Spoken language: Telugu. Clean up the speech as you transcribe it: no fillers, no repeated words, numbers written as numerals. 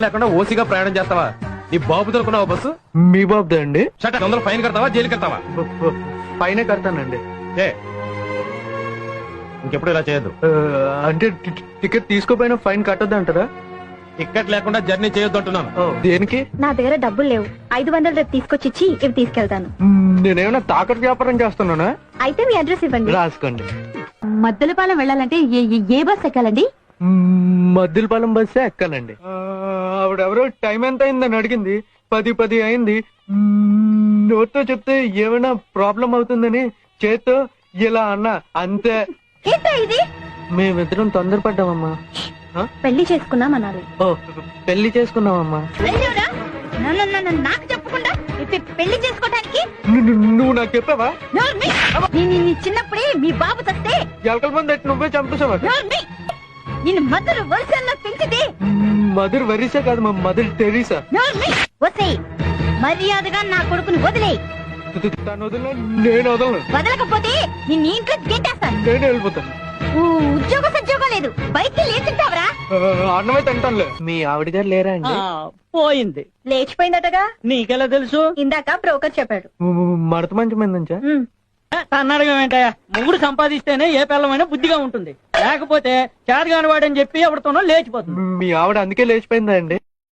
లేకుండా ఓసిగా ప్రయాణం చేస్తావా? నీ బాబు దొరుకున్నావా బస్సు? మీ బాబుదా అండి? షట్ 100 ఫైన్ కడతావా, జైలు కడతావా? పైన కడతానండి. ఇంకెప్పుడు ఇలా చేయొద్దు. అంటే టికెట్ తీసుకోపోయినా ఫైన్ కట్టద్దు అంటారా? టికెట్ లేకుండా జర్నీ చేయొద్దు అంటున్నాను. దేనికి? నా దగ్గర డబ్బులు లేవు. 500 రేపు తీసుకొచ్చి ఇవి తీసుకెళ్తాను. నేనేమైనా తాకట్టు వ్యాపారం చేస్తున్నానా? అయితే మీ అడ్రస్ ఇవ్వండి. రాసుకోండి. మద్దలపాలెం వెళ్ళాలంటే ఏ బస్ ఎక్కాలండి? మద్దిలపాలెం బస్సే ఎక్కాలండి. ఆవిడెవరో టైం ఎంత అయిందని అడిగింది. 10 అయింది. నోట్తో చెప్తే ఏమైనా ప్రాబ్లం అవుతుందని చేత్తో ఇలా అన్నా అంతే. ఇది మేమిద్దరం తొందరపడ్డామమ్మా. పెళ్లి చేసుకున్నామన్నారు. ఓ, పెళ్లి చేసుకున్నామమ్మా. నాకు చెప్పకుండా పెళ్లి చేసుకోవడానికి నువ్వు నాకు చెప్పావా? చిన్నప్పుడే మీ బాబు తస్తే ఎలకల మంది నువ్వే చంపేసావా? నేను మదర్ వర్షంలో పెంచితే మదర్ వరీసా కాదు, మా మదర్ టెరీసా. మర్యాదగా నా కొడుకుని వదిలే. తను వదిలే, నేను వదలను. వదలకపోతే నిన్ను ఇంట్లో గెంటేస్తాను. నేను వెళ్ళిపోతాను. ఉద్యోగం లేదు, బయటికి లేచింటావరా? అన్నమే తింటానులే. మీ ఆవిడ గారు లేరా అండి? పోయింది. లేచిపోయిందటగా. నీకెలా తెలుసు? ఇందాక బ్రోకర్ చెప్పాడు. మడత మంచమైందంచా? అన్నడగం ఏంటయ్యా? మొగుడు సంపాదిస్తేనే ఏ పిల్లమైనా బుద్ధిగా ఉంటుంది, లేకపోతే చేతగాని వాడని చెప్పి ఎవరితోనో లేచిపోతుంది. మీ ఆవిడ అందుకే లేచిపోయిందా అండి?